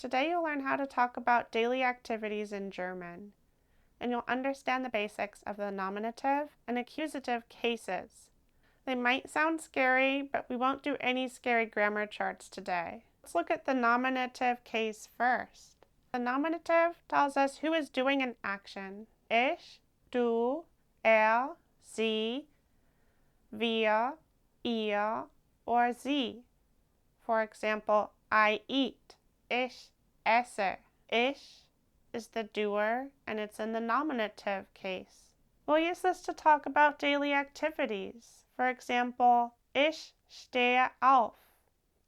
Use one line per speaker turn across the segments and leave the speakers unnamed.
Today you'll learn how to talk about daily activities in German, and you'll understand the basics of the nominative and accusative cases. They might sound scary, but we won't do any scary grammar charts today. Let's look at the nominative case first. The nominative tells us who is doing an action. Ich, du, sie, wir, ihr, or sie. For example, I eat. Ich esse. Ich is the doer, and it's in the nominative case. We'll use this to talk about daily activities. For example, ich stehe auf.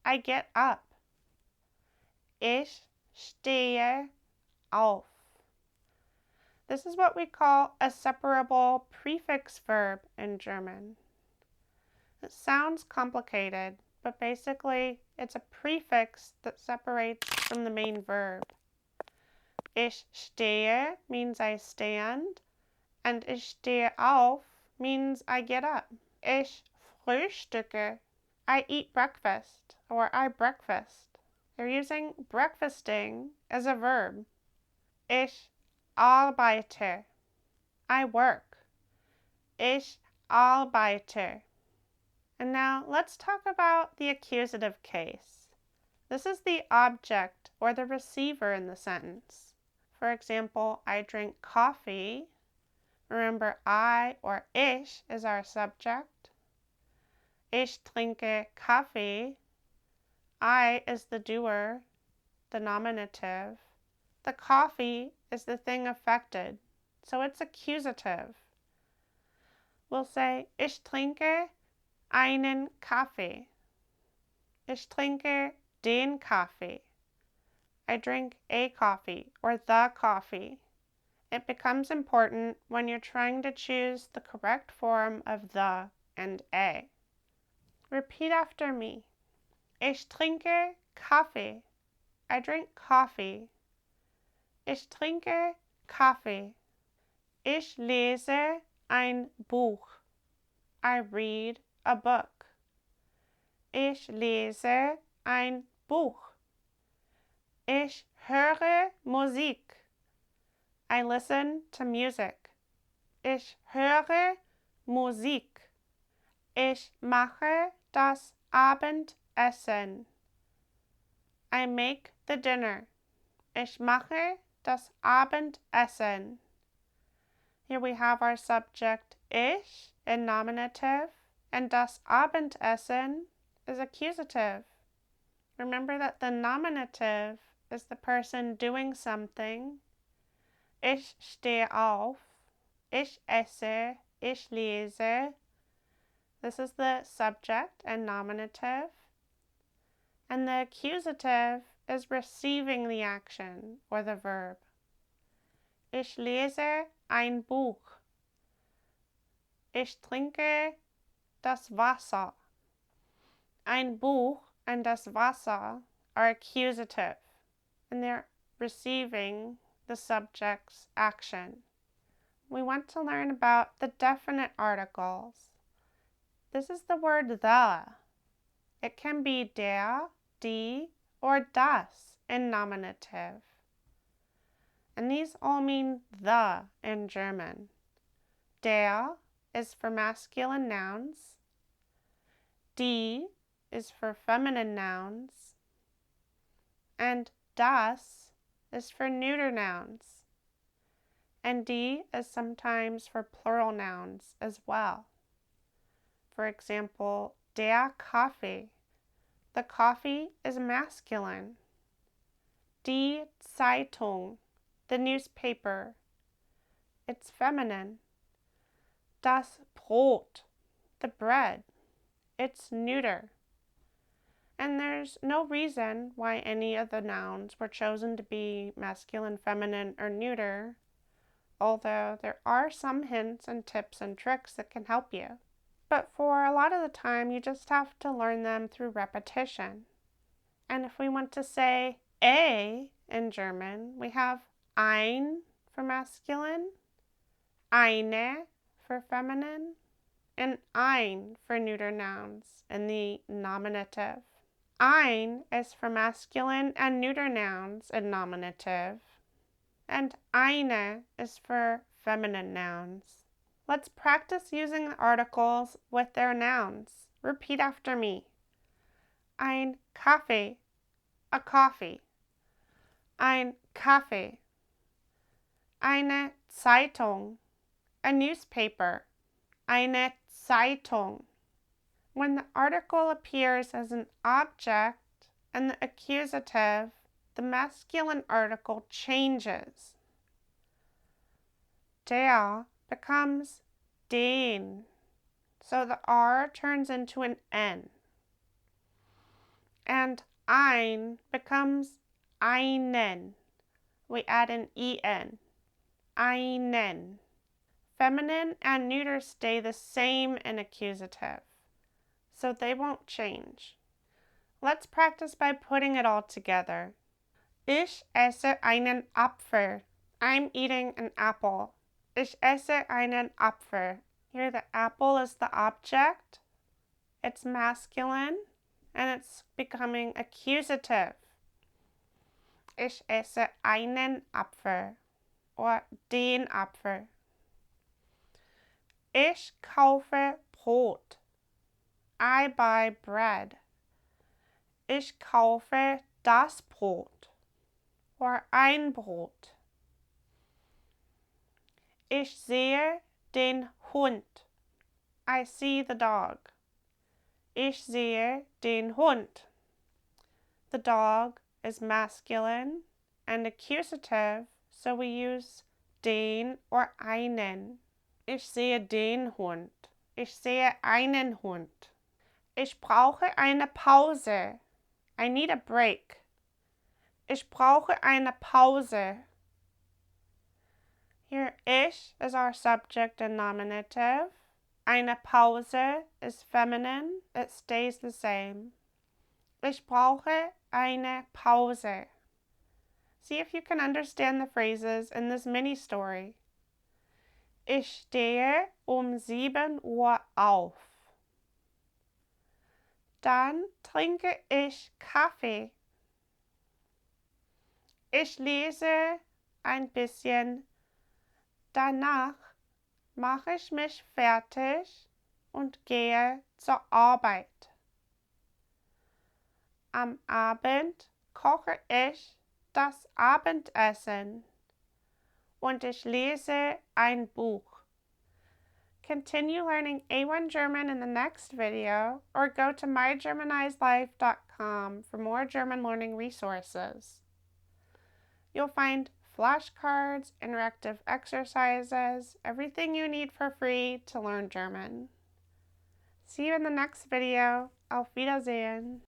I get up. Ich stehe auf. This is what we call a separable prefix verb in German. It sounds complicated, but basically it's a prefix that separates from the main verb. Ich stehe means I stand, and ich stehe auf means I get up. Ich frühstücke. I eat breakfast, or I breakfast. They're using breakfasting as a verb. Ich arbeite. I work. Ich arbeite. And now let's talk about the accusative case. This is the object or the receiver in the sentence. For example, I drink coffee. Remember, I or ich is our subject. Ich trinke Kaffee. I is the doer, the nominative. The coffee is the thing affected, so it's accusative. We'll say, ich trinke einen Kaffee. Ich trinke den Kaffee. I drink a coffee or the coffee. It becomes important when you're trying to choose the correct form of the and a. Repeat after me. Ich trinke Kaffee. I drink coffee. Ich trinke Kaffee. Ich lese ein Buch. I read a book. Ich lese ein Buch. Ich höre Musik. I listen to music. Ich höre Musik. Ich mache das Abendessen. I make the dinner. Ich mache das Abendessen. Here we have our subject ich in nominative, and das Abendessen is accusative. Remember that the nominative is the person doing something. Ich stehe auf. Ich esse. Ich lese. This is the subject and nominative. And the accusative is receiving the action or the verb. Ich lese ein Buch. Ich trinke das Wasser. Ein Buch and das Wasser are accusative, and they're receiving the subject's action. We want to learn about the definite articles. This is the word the. It can be der, die, or das in nominative. And these all mean the in German. Der is for masculine nouns. Die is for feminine nouns. And das is for neuter nouns. And die is sometimes for plural nouns as well. For example, der Kaffee. The coffee is masculine. Die Zeitung, the newspaper, it's feminine. Das Brot, the bread, it's neuter. And there's no reason why any of the nouns were chosen to be masculine, feminine, or neuter, although there are some hints and tips and tricks that can help you. But for a lot of the time, you just have to learn them through repetition. And if we want to say a in German, we have ein for masculine, eine for feminine, and ein for neuter nouns in the nominative. Ein is for masculine and neuter nouns in nominative, and eine is for feminine nouns. Let's practice using the articles with their nouns. Repeat after me. Ein Kaffee, a coffee. Ein Kaffee. Eine Zeitung, a newspaper. Eine Zeitung. When the article appears as an object and the accusative, the masculine article changes. Der becomes den, so the R turns into an N. And ein becomes einen. We add an EN. Einen. Feminine and neuter stay the same in accusative, so they won't change. Let's practice by putting it all together. Ich esse einen Apfel. I'm eating an apple. Ich esse einen Apfel. Here the apple is the object. It's masculine and it's becoming accusative. Ich esse einen Apfel or den Apfel. Ich kaufe Brot. I buy bread. Ich kaufe das Brot or ein Brot. Ich sehe den Hund. I see the dog. Ich sehe den Hund. The dog is masculine and accusative, so we use den or einen. Ich sehe den Hund. Ich sehe einen Hund. Ich brauche eine Pause. I need a break. Ich brauche eine Pause. Here, ich is our subject and nominative. Eine Pause is feminine. It stays the same. Ich brauche eine Pause. See if you can understand the phrases in this mini story. Ich stehe 7 Uhr auf. Dann trinke ich Kaffee. Ich lese ein bisschen. Danach mache ich mich fertig und gehe zur Arbeit. Am Abend koche ich das Abendessen und ich lese ein Buch. Continue learning A1 German in the next video or go to mygermanizedlife.com for more German learning resources. You'll find flashcards, interactive exercises, everything you need for free to learn German. See you in the next video. Auf Wiedersehen.